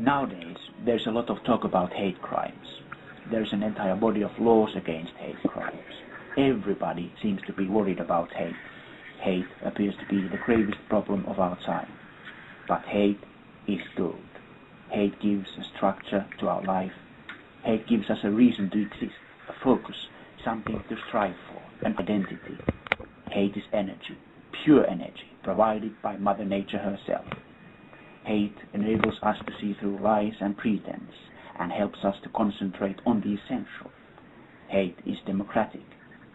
Nowadays, there's a lot of talk about hate crimes. There's an entire body of laws against hate crimes. Everybody seems to be worried about hate. Hate appears to be the gravest problem of our time. But hate is good. Hate gives a structure to our life. Hate gives us a reason to exist, a focus, something to strive for, an identity. Hate is energy, pure energy, provided by Mother Nature herself. Hate enables us to see through lies and pretense and helps us to concentrate on the essential. Hate is democratic.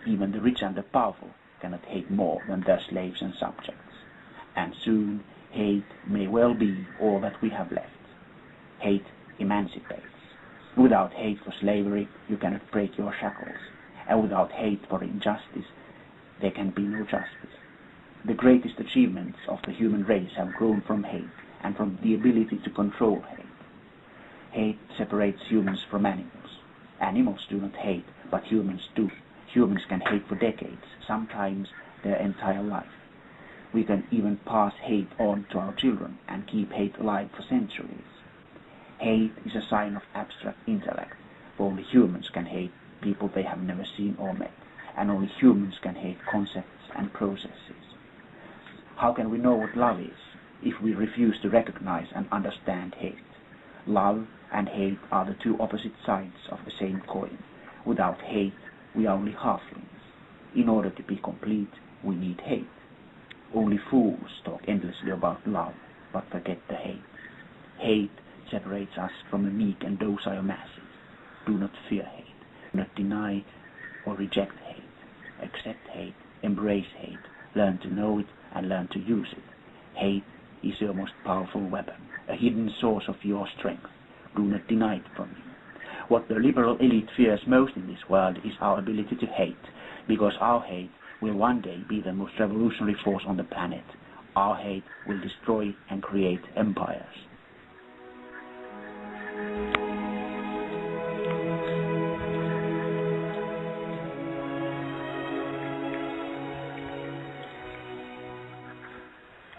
Even the rich and the powerful cannot hate more than their slaves and subjects. And soon, hate may well be all that we have left. Hate emancipates. Without hate for slavery, you cannot break your shackles. And without hate for injustice, there can be no justice. The greatest achievements of the human race have grown from hate and from the ability to control hate. Hate separates humans from animals. Animals do not hate, but humans do. Humans can hate for decades, sometimes their entire life. We can even pass hate on to our children and keep hate alive for centuries. Hate is a sign of abstract intellect, for only humans can hate people they have never seen or met, and only humans can hate concepts and processes. How can we know what love is if we refuse to recognize and understand hate? Love and hate are the two opposite sides of the same coin. Without hate, we are only halflings. In order to be complete, we need hate. Only fools talk endlessly about love, but forget the hate. Hate separates us from the meek and docile masses. Do not fear hate. Do not deny or reject hate. Accept hate, embrace hate, learn to know it and learn to use it. Hate is your most powerful weapon, a hidden source of your strength. Do not deny it from you. What the liberal elite fears most in this world is our ability to hate, because our hate will one day be the most revolutionary force on the planet. Our hate will destroy and create empires.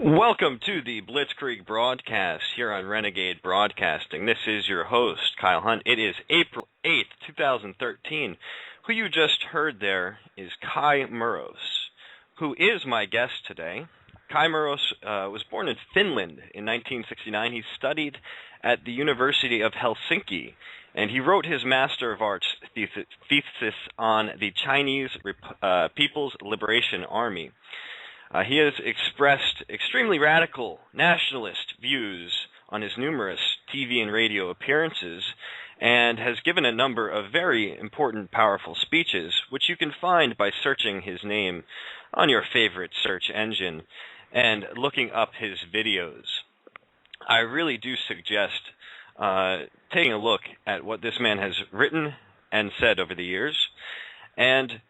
Welcome to the Blitzkrieg broadcast here on Renegade Broadcasting. This is your host, Kyle Hunt. It is April 8th, 2013. Who you just heard there is Kai Muros, who is my guest today. Kai Muros was born in Finland in 1969. He studied at the University of Helsinki, and he wrote his Master of Arts thesis on the Chinese People's Liberation Army. He has expressed extremely radical nationalist views on his numerous TV and radio appearances and has given a number of very important, powerful speeches, which you can find by searching his name on your favorite search engine and looking up his videos. I really do suggest taking a look at what this man has written and said over the years. And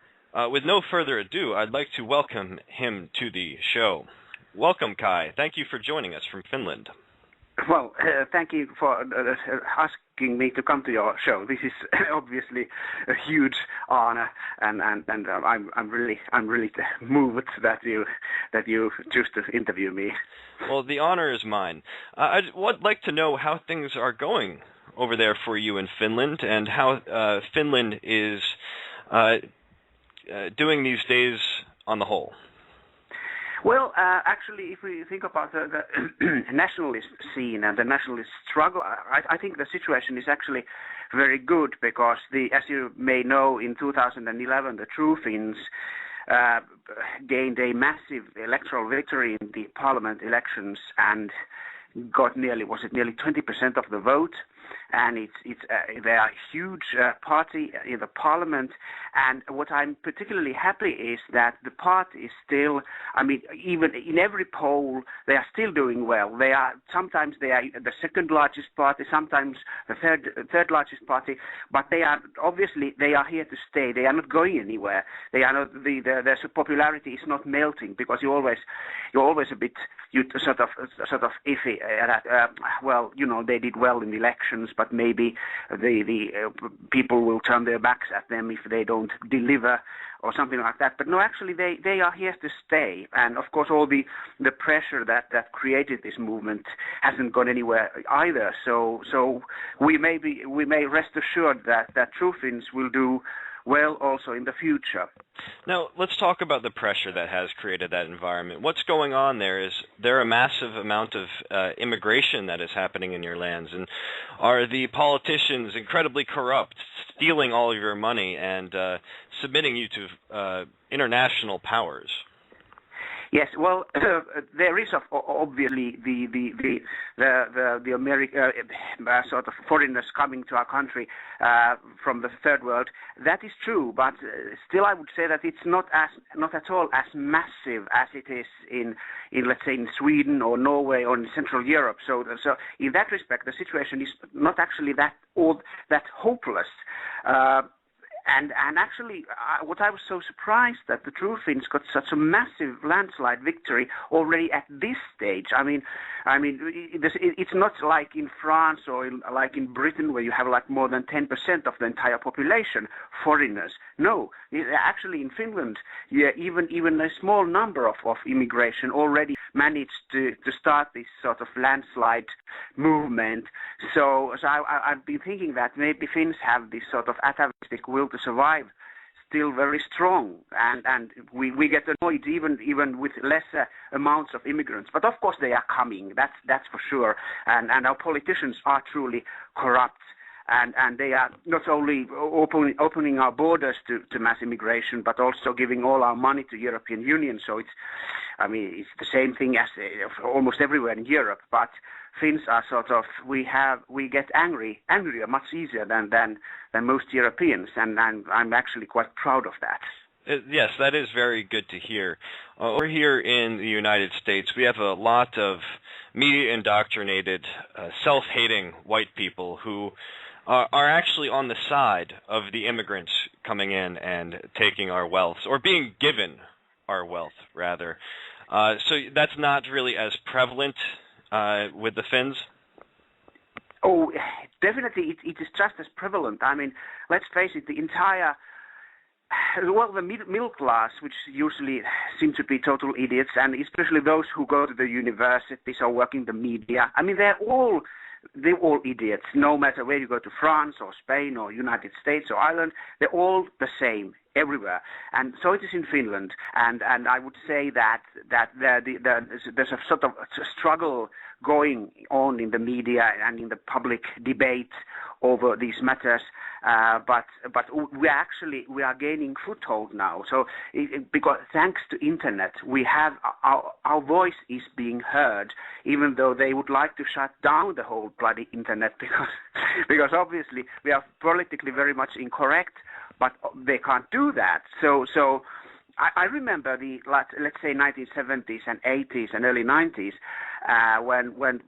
with no further ado, I'd like to welcome him to the show. Welcome, Kai. Thank you for joining us from Finland. Well, thank you for asking me to come to your show. This is obviously a huge honor, and I'm really moved that you choose to interview me. Well, the honor is mine. I would like to know how things are going over there for you in Finland, and how Finland is doing these days on the whole. Well, actually, if we think about the nationalist scene and the nationalist struggle, I think the situation is actually very good because, as you may know, in 2011, the True Finns gained a massive electoral victory in the parliament elections and got nearly 20% of the vote. And they are a huge party in the parliament. And what I'm particularly happy is that the party is still, even in every poll, they are still doing well. Sometimes they are the second largest party, sometimes the third largest party, but they are here to stay. They are not going anywhere. They are not, their popularity is not melting, because you're always a bit sort of iffy that they did well in the election, elections, but maybe the people will turn their backs at them if they don't deliver or something like that. But no, actually they are here to stay. And of course all the pressure that created this movement hasn't gone anywhere either. So we may rest assured that True Finns will do well also in the future. Now, let's talk about the pressure that has created that environment. What's going on there? Is there a massive amount of immigration that is happening in your lands? And are the politicians incredibly corrupt, stealing all of your money and submitting you to international powers? Yes, well, there is obviously the American sort of foreigners coming to our country from the third world. That is true, but still, I would say that it's not at all as massive as it is in let's say in Sweden or Norway or in Central Europe. So in that respect, the situation is not actually that hopeless. And actually, what I was so surprised that the True Finns got such a massive landslide victory already at this stage. I mean, it's not like in France or like in Britain where you have like more than 10% of the entire population foreigners. No, actually in Finland, yeah, even a small number of immigration already managed to start this sort of landslide movement. So I've been thinking that maybe Finns have this sort of atavistic will to survive still very strong, and we get annoyed even with lesser amounts of immigrants. But of course they are coming, that's for sure, and our politicians are truly corrupt. And they are not only opening our borders to mass immigration, but also giving all our money to European Union. So it's the same thing as almost everywhere in Europe. But Finns are sort of we get angrier much easier than most Europeans, and I'm actually quite proud of that. Yes, that is very good to hear. Over here in the United States, we have a lot of media-indoctrinated, self-hating white people who are actually on the side of the immigrants coming in and taking our wealth, or being given our wealth, rather. So that's not really as prevalent with the Finns? Oh, definitely it is just as prevalent. I mean, let's face it, the middle class, which usually seem to be total idiots, and especially those who go to the universities or work in the media, I mean, they're all idiots, no matter where you go to France or Spain or United States or Ireland, they're all the same everywhere. And so it is in Finland. And I would say that there's a sort of struggle going on in the media and in the public debate over these matters. But we are gaining foothold now. So because thanks to internet, we have our voice is being heard, even though they would like to shut down the whole bloody internet because obviously we are politically very much incorrect, but they can't do that. So I remember let's say 1970s and 80s and early 90s when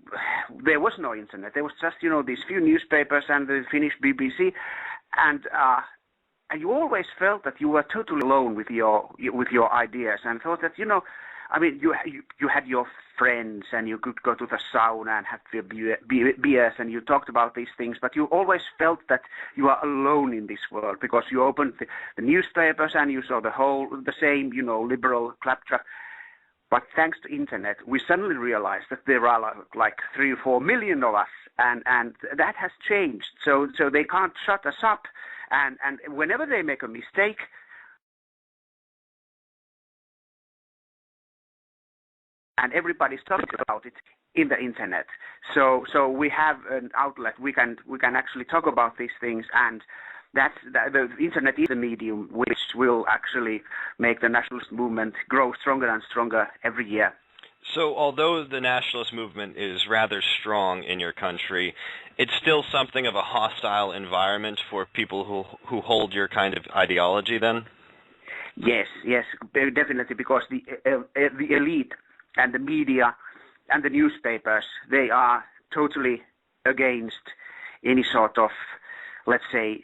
there was no internet. There was just these few newspapers and the Finnish BBC, and you always felt that you were totally alone with your ideas, and thought that you had your friends and you could go to the sauna and have beers and you talked about these things, but you always felt that you are alone in this world because you opened the newspapers and you saw the same liberal claptrap. But thanks to internet, we suddenly realized that there are like 3 or 4 million of us, and that has changed. So they can't shut us up, and whenever they make a mistake, and everybody's talking about it in the internet. So we have an outlet. We can actually talk about these things, and the internet is the medium which will actually make the nationalist movement grow stronger and stronger every year. So although the nationalist movement is rather strong in your country, it's still something of a hostile environment for people who hold your kind of ideology then? Yes, definitely, because the elite and the media and the newspapers, they are totally against any sort of, let's say,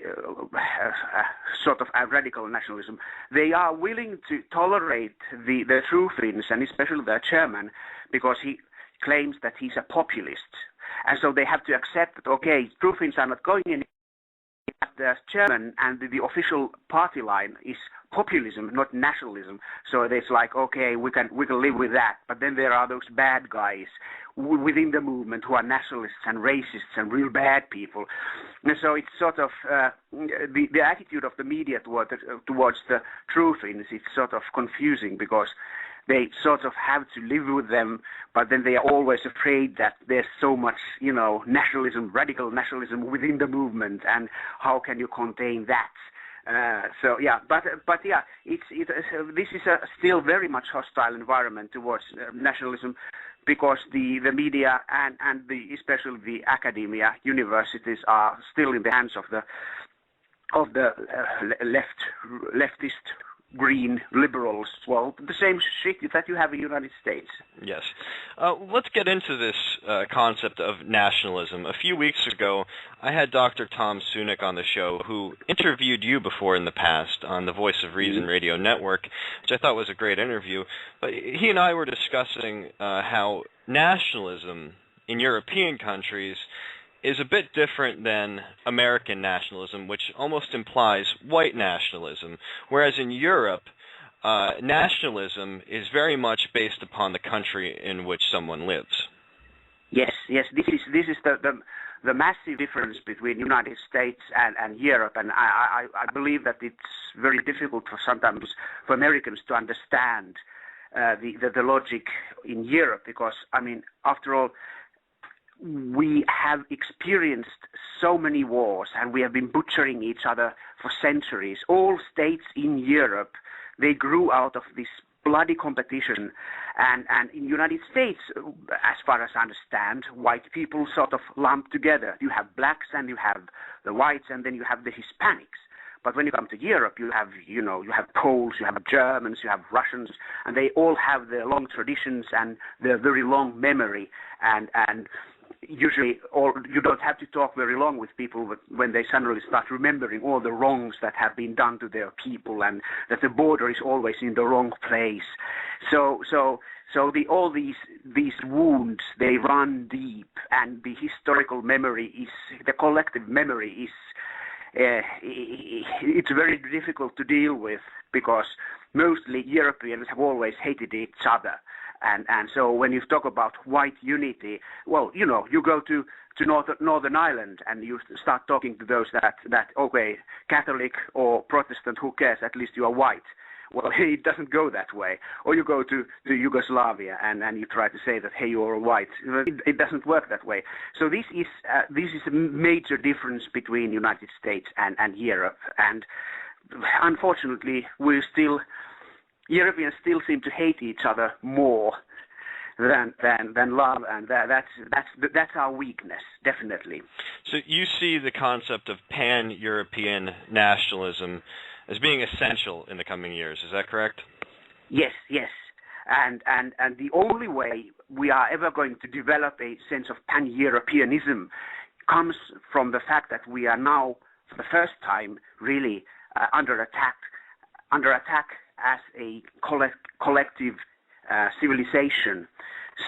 sort of a radical nationalism. They are willing to tolerate the True Finns, and especially the chairman, because he claims that he's a populist. And so they have to accept that, okay, true Finns are not going in. The chairman and the official party line is populism, not nationalism. So it's like, okay, we can live with that. But then there are those bad guys within the movement who are nationalists and racists and real bad people. And so it's sort of the attitude of the media towards the true Finns is sort of confusing, because they sort of have to live with them, but then they are always afraid that there's so much, nationalism, radical nationalism within the movement, and how can you contain that? But this is a still very much hostile environment towards nationalism, because the media and especially the academia, universities are still in the hands of the leftist green liberals. Well, the same shit that you have in the United States. Yes. Let's get into this concept of nationalism. A few weeks ago, I had Dr. Tom Sunic on the show, who interviewed you before in the past on the Voice of Reason Radio Network, which I thought was a great interview. But he and I were discussing how nationalism in European countries is a bit different than American nationalism, which almost implies white nationalism, whereas in Europe, nationalism is very much based upon the country in which someone lives. Yes. This is the massive difference between United States and Europe, and I believe that it's very difficult sometimes for Americans to understand the logic in Europe, because after all, we have experienced so many wars, and we have been butchering each other for centuries. All states in Europe, they grew out of this bloody competition, and in the United States, as far as I understand, white people sort of lump together. You have blacks and you have the whites, and then you have the Hispanics. But when you come to Europe, you have Poles, you have Germans, you have Russians, and they all have their long traditions and their very long memory, and usually you don't have to talk very long with people when they suddenly start remembering all the wrongs that have been done to their people, and that the border is always in the wrong place. So all these wounds, they run deep, and the historical memory the collective memory is it's very difficult to deal with, because mostly Europeans have always hated each other. And so when you talk about white unity, well, you go to Northern Ireland and you start talking to those that okay, Catholic or Protestant, who cares, at least you are white. Well, it doesn't go that way. Or you go to Yugoslavia and you try to say that, hey, you're white. It doesn't work that way. So this is a major difference between United States and Europe. And unfortunately, Europeans still seem to hate each other more than love, and that's our weakness, definitely. So you see the concept of pan-European nationalism as being essential in the coming years. Is that correct? Yes. And the only way we are ever going to develop a sense of pan-Europeanism comes from the fact that we are now, for the first time, really under attack as a collective civilization.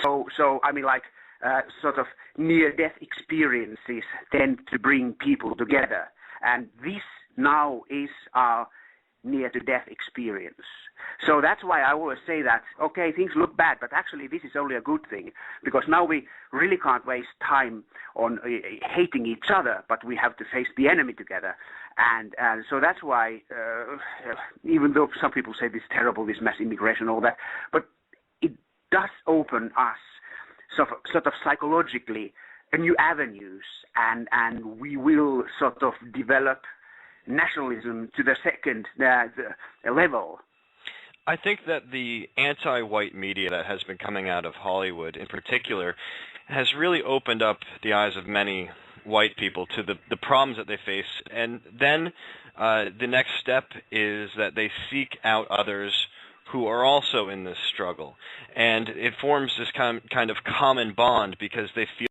So sort of near-death experiences tend to bring people together, and this now is our near-to-death experience. So that's why I always say that, okay, things look bad, but actually this is only a good thing, because now we really can't waste time on hating each other, but we have to face the enemy together. And so that's why, even though some people say this is terrible, this mass immigration, all that, but it does open us sort of psychologically new avenues, and we will sort of develop nationalism to the second level. I think that the anti-white media that has been coming out of Hollywood in particular has really opened up the eyes of many white people to the problems that they face, and then the next step is that they seek out others who are also in this struggle, and it forms this kind of common bond, because they feel